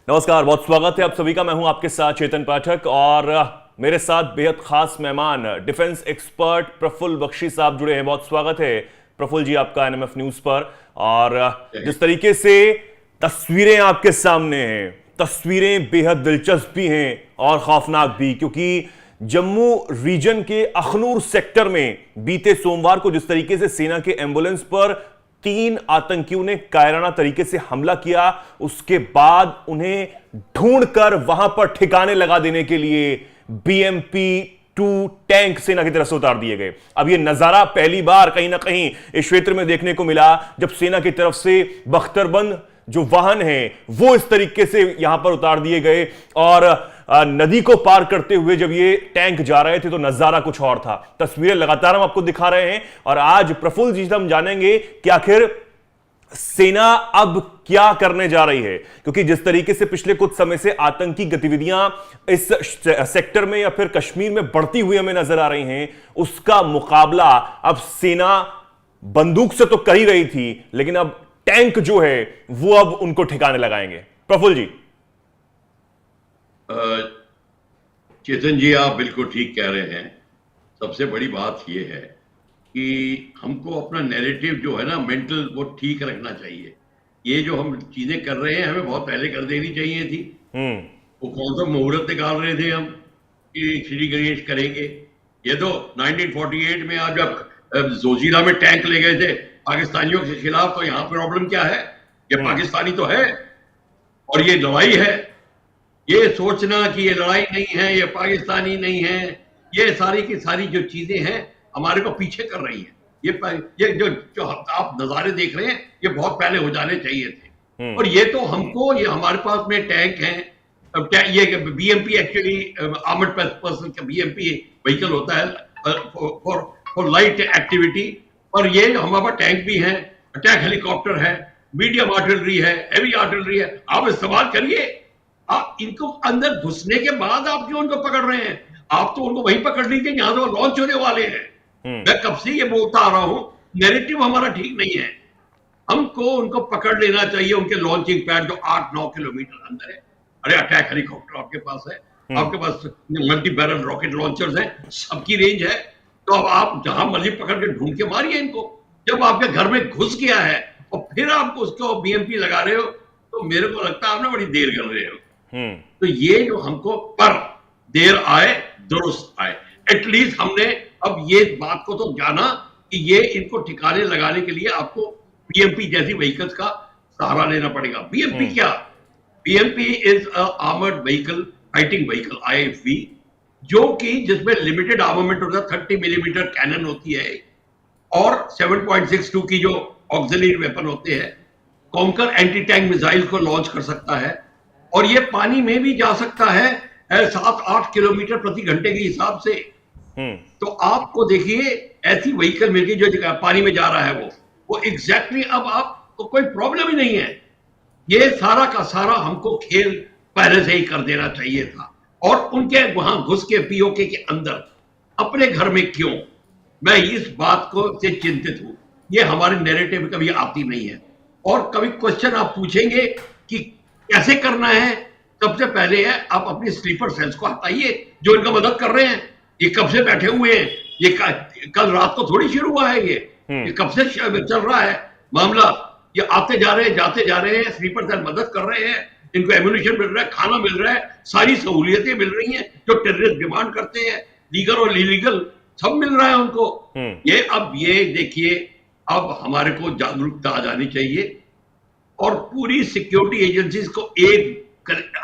नमस्कार, बहुत स्वागत है आप सभी का। मैं हूं आपके साथ चेतन पाठक और मेरे साथ बेहद खास मेहमान डिफेंस एक्सपर्ट प्रफुल्ल बख्शी साहब जुड़े हैं। बहुत स्वागत है प्रफुल्ल जी आपका एनएमएफ न्यूज पर। और जिस तरीके से तस्वीरें आपके सामने हैं, तस्वीरें बेहद दिलचस्प भी हैं और खौफनाक भी, क्योंकि जम्मू रीजन के अखनूर सेक्टर में बीते सोमवार को जिस तरीके से सेना के एम्बुलेंस पर 3 आतंकियों ने कायराना तरीके से हमला किया, उसके बाद उन्हें ढूंढकर वहां पर ठिकाने लगा देने के लिए BMP-2 टैंक सेना की तरफ से उतार दिए गए। अब यह नजारा पहली बार कहीं ना कहीं इस क्षेत्र में देखने को मिला जब सेना की तरफ से बख्तरबंद जो वाहन है वो इस तरीके से यहां पर उतार दिए गए और नदी को पार करते हुए जब ये टैंक जा रहे थे तो नजारा कुछ और था। तस्वीरें लगातार हम आपको दिखा रहे हैं और आज प्रफुल्ल जी से हम जानेंगे कि आखिर सेना अब क्या करने जा रही है, क्योंकि जिस तरीके से पिछले कुछ समय से आतंकी गतिविधियां इस सेक्टर में या फिर कश्मीर में बढ़ती हुई हमें नजर आ रही हैं, उसका मुकाबला अब सेना बंदूक से तो कर ही रही थी, लेकिन अब टैंक जो है वो अब उनको ठिकाने लगाएंगे। प्रफुल्ल जी। चेतन जी, आप बिल्कुल ठीक कह रहे हैं। सबसे बड़ी बात यह है कि हमको अपना नैरेटिव जो है ना, मेंटल, वो ठीक रखना चाहिए। ये जो हम चीजें कर रहे हैं हमें बहुत पहले कर देनी चाहिए थी। वो कौन सा मुहूर्त निकाल रहे थे हम कि श्री गणेश करेंगे। ये तो 1948 में आप जब जोजिला में टैंक ले गए थे पाकिस्तानियों के खिलाफ, तो यहाँ प्रॉब्लम क्या है? ये पाकिस्तानी तो है और ये लड़ाई है। ये सोचना कि ये लड़ाई नहीं है, ये पाकिस्तानी नहीं है, ये सारी की सारी जो चीजें हैं हमारे को पीछे कर रही हैं। ये जो आप नजारे देख रहे हैं ये बहुत पहले हो जाने चाहिए थे। और ये तो हमको, ये हमारे पास में टैंक हैं। ये BMP एक्चुअली आर्मर्ड पर्सन का BMP व्हीकल होता है फॉर लाइट एक्टिविटी, और ये हमारे पास टैंक भी हैं, अटैक हेलीकॉप्टर है, मीडियम आर्टिलरी है, हेवी आर्टिलरी है। आप इस्तेमाल करिए। आप इनको अंदर घुसने के बाद आप क्यों उनको पकड़ रहे हैं? आप तो उनको वहीं पकड़ लीजिए जहां से वो लॉन्च होने वाले हैं। मैं कब से ये बोलता आ रहा हूं, नैरेटिव हमारा ठीक नहीं है। हमको उनको पकड़ लेना चाहिए, उनके लॉन्चिंग पैड जो 8-9 किलोमीटर अंदर है। अरे अटैक हेलीकॉप्टर आपके पास है, आपके पास मल्टी बैरल रॉकेट लॉन्चर्स हैं, सबकी रेंज है। तो अब आप जहां मर्जी पकड़ के ढूंढ के मारिए इनको। जब आपके घर में घुस गया है और फिर आप उसको BMP लगा रहे हो, तो मेरे को लगता है आपने बड़ी देर कर रहे हो। तो ये जो हमको, पर देर आए दुरुस्त आए। एटलीस्ट हमने अब ये बात को तो जाना कि ये इनको ठिकाने लगाने के लिए आपको BMP जैसी व्हीकल्स का सहारा लेना पड़ेगा। BMP क्या? BMP is armoured vehicle, fighting vehicle, IFV, जो कि जिसमें लिमिटेड आर्मामेंट होता है। 30 मिलीमीटर कैनन होती है और 7.62 की जो ऑक्सिलरी वेपन होते हैं। कॉन्कर एंटी टैंक मिसाइल को लॉन्च कर सकता है और ये पानी में भी जा सकता है 7-8 किलोमीटर प्रति घंटे के हिसाब से। तो आपको देखिए ऐसी व्हीकल मिल गई जो पानी में जा रहा है, वो एग्जैक्टली अब आपको कोई प्रॉब्लम ही नहीं है। ये सारा का सारा हमको खेल पहले से ही कर देना चाहिए था। और उनके वहां घुस के POK के अंदर अपने घर में क्यों, मैं इस बात को से चिंतित हूं। ये हमारे नैरेटिव में कभी आती नहीं है। और कभी क्वेश्चन आप पूछेंगे कि कैसे करना है, सबसे पहले है आप अपनी स्लीपर सेल्स को हटाइए जो इनका मदद कर रहे हैं। ये कब से बैठे हुए हैं? ये कल रात को थोड़ी शुरू हुआ है। ये कब से चल रहा है मामला। ये आते जा रहे हैं, जाते जा रहे हैं, स्लीपर सेल मदद कर रहे हैं, इनको एम्यूनिशन मिल रहा है, खाना मिल रहा है, सारी सहूलियतें मिल रही हैं जो टेररिस्ट डिमांड करते हैं, लीगल और इलीगल सब मिल रहा है उनको। ये देखिए, अब हमारे को जागरूकता आ जानी चाहिए और पूरी सिक्योरिटी एजेंसीज को एक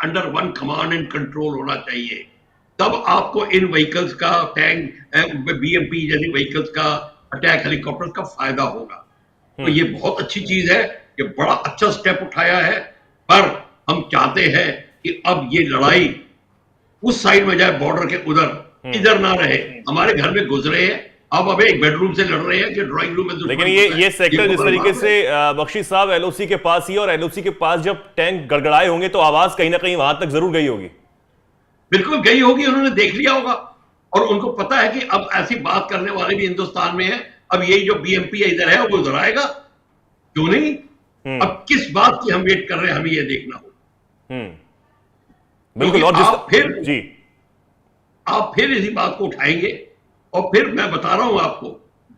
under one command and control होना चाहिए। तब आपको इन व्हीकल्स का, टैंक, BMP जैसी व्हीकल्स का, अटैक हेलीकॉप्टर का फायदा होगा। तो ये बहुत अच्छी चीज है, ये बड़ा अच्छा स्टेप उठाया है। पर हम चाहते हैं कि अब ये लड़ाई उस साइड में जाए, बॉर्डर के उधर, इधर ना रहे। हमारे घर में घुस रहे हैं, अब एक बेडरूम से लड़ रहे हैं कि ड्राइंग रूम में। लेकिन ये सेक्टर जिस तरीके से बख्शी साहब LOC के पास ही, और LOC के पास जब टैंक गड़गड़ाए होंगे तो आवाज कहीं ना कहीं वहां तक जरूर गई होगी। बिल्कुल गई होगी, उन्होंने देख लिया होगा और उनको पता है कि अब ऐसी बात करने वाले भी हिंदुस्तान में है। अब ये जो BMP है इधर है, वो उधर आएगा, क्यों नहीं? अब किस बात की हम वेट कर रहे हैं, हमें ये देखना होगा। बिल्कुल। और आप फिर इसी बात को उठाएंगे, और फिर मैं बता रहा हूं आपको,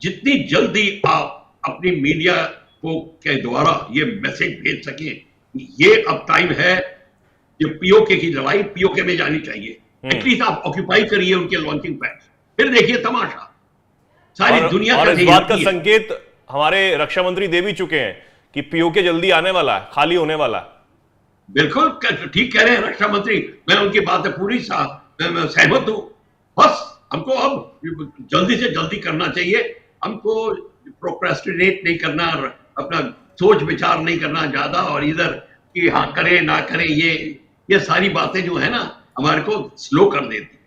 जितनी जल्दी आप अपनी मीडिया को के द्वारा ये मैसेज भेज सकें, ये अब टाइम है, ये पीओके की लड़ाई पीओके में जानी चाहिए। एटलीस्ट आप ऑक्यूपाई करिए उनके लॉन्चिंग पैड, फिर देखिए तमाशा सारी दुनिया और का इस बात का संकेत हमारे रक्षा मंत्री दे भी चुके हैं कि पीओके जल्दी आने वाला है, खाली होने वाला है। बिल्कुल ठीक कह रहे हैं रक्षा मंत्री, मैं उनकी बात से पूरी सहमत हूं। बस हमको अब जल्दी से जल्दी करना चाहिए, हमको प्रोक्रेस्टिनेट नहीं करना, अपना सोच विचार नहीं करना ज्यादा, और इधर कि हाँ करे ना करे, ये सारी बातें जो है ना हमारे को स्लो कर देती।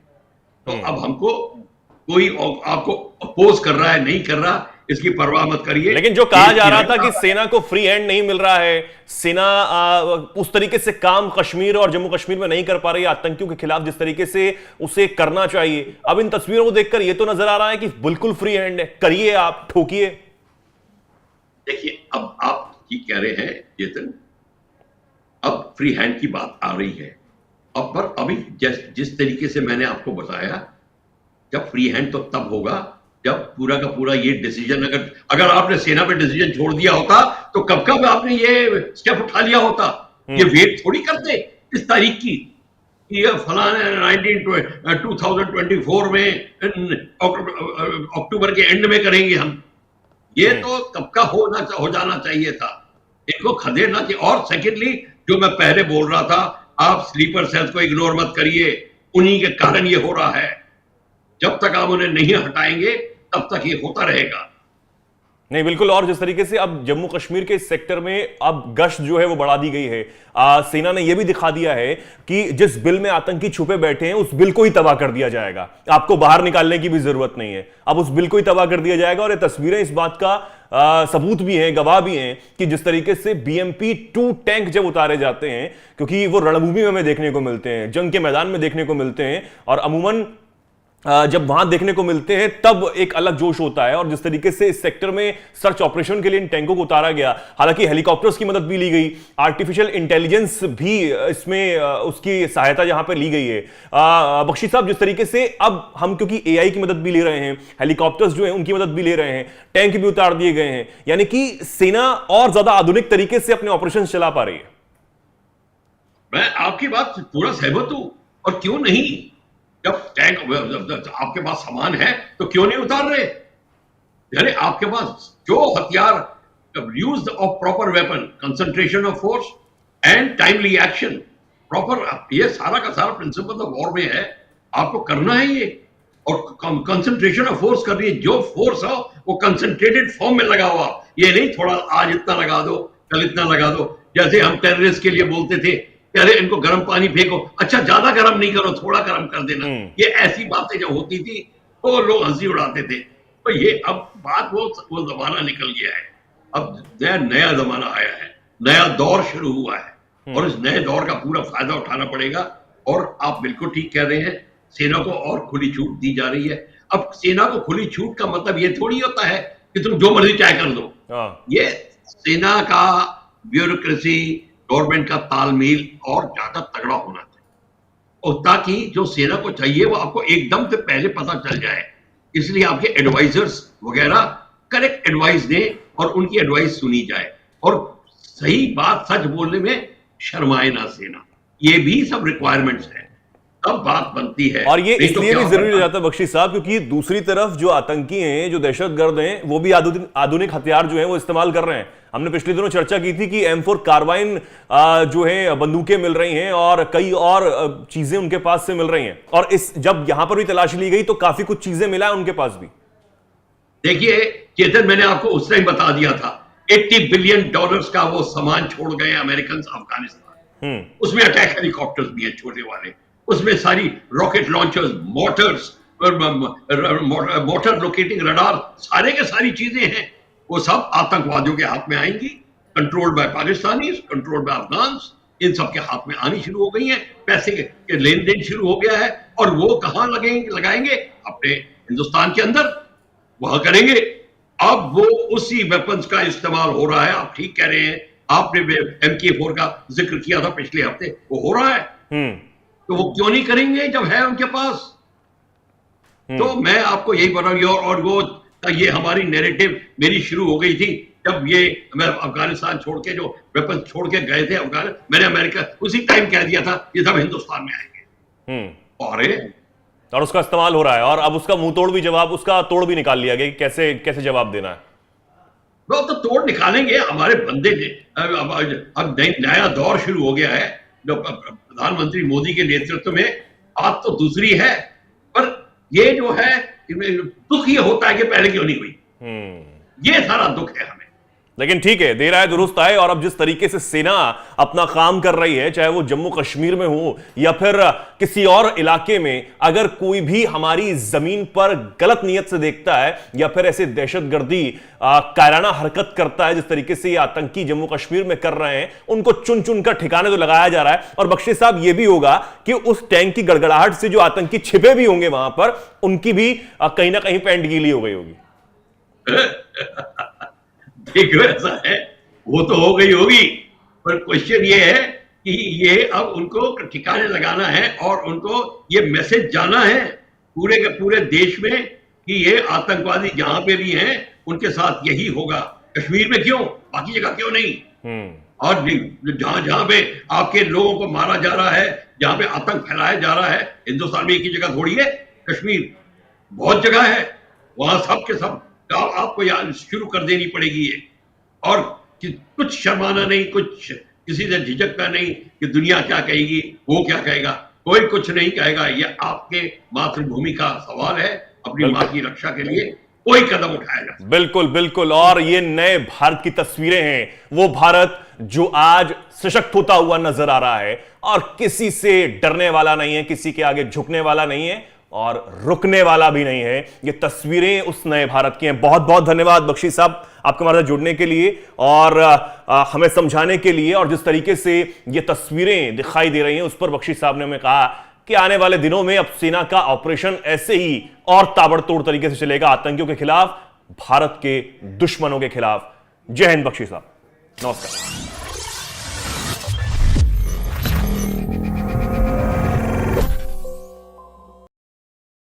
तो अब हमको कोई आपको अपोज कर रहा है नहीं कर रहा, इसकी परवाह मत करिए। लेकिन जो कहा जा रहा था कि सेना को फ्री हैंड नहीं मिल रहा है, सेना उस तरीके से काम कश्मीर और जम्मू कश्मीर में नहीं कर पा रही है आतंकियों के खिलाफ जिस तरीके से उसे करना चाहिए, अब इन तस्वीरों को देखकर यह तो नजर आ रहा है कि बिल्कुल फ्री हैंड है, करिए आप, ठोकिए। देखिए, अब आप ठीक कह रहे हैं चेतन, अब फ्री हैंड की बात आ रही है, अब पर अभी जिस तरीके से मैंने आपको बताया, जब फ्री हैंड तो तब होगा जब पूरा का पूरा ये डिसीजन, अगर आपने सेना पे डिसीजन छोड़ दिया होता तो कब कब आपने ये स्टेप उठा लिया होता। ये वेट थोड़ी करते इस तारीख की, ये फलाने 2024 में अक्टूबर के एंड में करेंगे हम, ये तो कब का हो जाना चाहिए था, इनको खदेड़ना चाहिए। और सेकेंडली, जो मैं पहले बोल रहा था, आप स्लीपर सेल्स को इग्नोर मत करिए, उन्हीं के कारण ये हो रहा है, जब तक आप उन्हें नहीं हटाएंगे तब तक ये होता रहेगा। नहीं, बिल्कुल। और जिस तरीके से अब जम्मू कश्मीर के इस सेक्टर में अब गश्त जो है वो बढ़ा दी गई है, सेना ने यह भी दिखा दिया है कि जिस बिल में आतंकी छुपे बैठे हैं उस बिल को ही तबाह कर दिया जाएगा, आपको बाहर निकालने की भी जरूरत नहीं है, अब उस बिल को ही तबाह कर दिया जाएगा। और ये तस्वीरें इस बात का सबूत भी हैं, गवाह भी हैं कि जिस तरीके से BMP-2 टैंक जब उतारे जाते हैं, क्योंकि वो रणभूमि में हमें देखने को मिलते हैं, जंग के मैदान में देखने को मिलते हैं, और अमूमन जब वहां देखने को मिलते हैं तब एक अलग जोश होता है। और जिस तरीके से इस सेक्टर में सर्च ऑपरेशन के लिए इन टैंकों को उतारा गया, हालांकि हेलीकॉप्टर्स की मदद भी ली गई, आर्टिफिशियल इंटेलिजेंस भी इसमें उसकी सहायता यहां पर ली गई है। बख्शी साहब, जिस तरीके से अब हम क्योंकि AI की मदद भी ले रहे हैं, हेलीकॉप्टर्स जो है उनकी मदद भी ले रहे हैं, टैंक भी उतार दिए गए हैं, यानी कि सेना और ज्यादा आधुनिक तरीके से अपने ऑपरेशन चला पा रही है। मैं आपकी बात से पूरा सहमत हूं, और क्यों नहीं, जब टैंक आपके पास सामान है तो क्यों नहीं उतार रहे। यानी आपके पास जो हथियार, use of proper weapon, concentration of force and timely action, proper, ये सारा का सारा प्रिंसिपल ऑफ वॉर में है, आपको करना है ये। और कंसंट्रेशन ऑफ फोर्स करनी है, जो फोर्स हो वो कंसंट्रेटेड फॉर्म में लगा हुआ, ये नहीं थोड़ा आज इतना लगा दो कल इतना लगा दो, जैसे हम टेररिस्ट के लिए बोलते थे, अरे इनको गर्म पानी फेंको, अच्छा ज्यादा गर्म नहीं करो, थोड़ा गर्म कर देना, ये ऐसी बातें जब होती थी तो लोग हंसी उड़ाते थे। तो ये अब बात वो जमाना निकल गया है, अब नया जमाना आया है, नया दौर शुरू हुआ है, और इस नए दौर का पूरा फायदा उठाना पड़ेगा। और आप बिल्कुल ठीक कह रहे हैं, सेना को और खुली छूट दी जा रही है। अब सेना को खुली छूट का मतलब ये थोड़ी होता है कि तुम जो मर्जी चाहे कर दो, ये सेना का ब्यूरोक्रेसी, गवर्नमेंट का तालमेल और ज्यादा तगड़ा होना चाहिए, और ताकि जो सेना को चाहिए वो आपको एकदम से पहले पता चल जाए, इसलिए आपके एडवाइजर्स वगैरह करेक्ट एडवाइस दें और उनकी एडवाइस सुनी जाए, और सही बात सच बोलने में शर्माए ना सेना, ये भी सब रिक्वायरमेंट्स हैं, तब बात बनती है। और ये इसलिए भी जरूरी हो जाता है बख्शी साहब, क्योंकि दूसरी तरफ जो आतंकी हैं, जो दहशतगर्द हैं, वो भी आधुनिक हथियार जो है वो इस्तेमाल कर रहे हैं। हमने पिछले दिनों चर्चा की थी कि M4 कार्बाइन जो है बंदूकें मिल रही हैं और कई और चीजें उनके पास से मिल रही हैं, और इस जब यहां पर भी तलाशी ली गई तो काफी कुछ चीजें मिला है उनके पास भी। देखिए चेतन, मैंने आपको उस टाइम बता दिया था, $80 बिलियन का वो सामान छोड़ गए अमेरिकन अफगानिस्तान, उसमें अटैक हेलीकॉप्टर्स भी हैं छोटे वाले, उसमें सारी rocket launchers, Motors, motor locating radar, सारे के सारी चीजें हैं, वो सब आतंकवादियों के हाथ में आएंगी, controlled by Pakistani, controlled by Afghans, इन सब के हाथ में आनी शुरू हो गई है, पैसे के लेन देन शुरू हो गया है, और वो कहां लगाएंगे, अपने हिंदुस्तान के अंदर, वहां करेंगे। अब वो उसी वेपन्स का इस्तेमाल हो रहा है, आप ठीक कह रहे हैं, आपने MK4 का जिक्र किया था पिछले हफ्ते, वो हो रहा है। तो वो क्यों नहीं करेंगे जब है उनके पास? तो मैं आपको यही बता रहा हूँ। और वो ये हमारी नैरेटिव मेरी शुरू हो गई थी जब ये मैं अफगानिस्तान छोड़ के जो वेपन छोड़ के गए थे अफगान, मैंने अमेरिका उसी टाइम कह दिया था ये सब हिंदुस्तान में आएंगे। और उसका इस्तेमाल हो रहा है, और अब उसका मुंह तोड़ भी जवाब, उसका तोड़ भी निकाल लिया गया कि कैसे कैसे जवाब देना है। वो तो तोड़ निकालेंगे हमारे बंदे ने। अब नया दौर शुरू हो गया है जो प्रधानमंत्री मोदी के नेतृत्व में। बात तो दूसरी है, पर ये जो है दुख ये होता है कि पहले क्यों नहीं हुई। ये सारा दुख है हमें। लेकिन ठीक है, देर आए दुरुस्त आए। और अब जिस तरीके से सेना अपना काम कर रही है, चाहे वो जम्मू कश्मीर में हो या फिर किसी और इलाके में, अगर कोई भी हमारी जमीन पर गलत नियत से देखता है या फिर ऐसे दहशतगर्दी कायराना हरकत करता है जिस तरीके से ये आतंकी जम्मू कश्मीर में कर रहे हैं, उनको चुन चुन कर ठिकाने तो लगाया जा रहा है। और बख्शी साहब, ये भी होगा कि उस टैंक की गड़गड़ाहट से जो आतंकी छिपे भी होंगे वहां पर, उनकी भी कहीं ना कहीं पैंट गीली हो गई होगी। देखो ऐसा है, वो तो हो गई होगी, पर क्वेश्चन ये है कि ये अब उनको ठिकाने लगाना है और उनको ये मैसेज जाना है पूरे के पूरे देश में कि ये आतंकवादी जहां पे भी हैं उनके साथ यही होगा। कश्मीर में क्यों, बाकी जगह क्यों नहीं? और जहां जहां पे आपके लोगों को मारा जा रहा है, जहां पे आतंक फैलाया जा रहा है, हिंदुस्तान में एक ही जगह थोड़ी है, कश्मीर बहुत जगह है। वहां सब के सब आपको याद शुरू कर देनी पड़ेगी ये। और कुछ शर्माना नहीं, कुछ किसी से झिझकना नहीं कि दुनिया क्या कहेगी, वो क्या कहेगा, कोई कुछ नहीं कहेगा। ये आपके मातृभूमि का सवाल है, अपनी मां की रक्षा के लिए कोई कदम उठाया जा। बिल्कुल बिल्कुल। और ये नए भारत की तस्वीरें हैं, वो भारत जो आज सशक्त होता हुआ नजर आ रहा है और किसी से डरने वाला नहीं है, किसी के आगे झुकने वाला नहीं है और रुकने वाला भी नहीं है। ये तस्वीरें उस नए भारत की हैं। बहुत बहुत धन्यवाद बख्शी साहब आपके हमारे साथ जुड़ने के लिए और हमें समझाने के लिए। और जिस तरीके से ये तस्वीरें दिखाई दे रही हैं, उस पर बख्शी साहब ने हमें कहा कि आने वाले दिनों में अब सेना का ऑपरेशन ऐसे ही और ताबड़तोड़ तरीके से चलेगा, आतंकियों के खिलाफ, भारत के दुश्मनों के खिलाफ। जय हिंद बख्शी साहब, नमस्कार।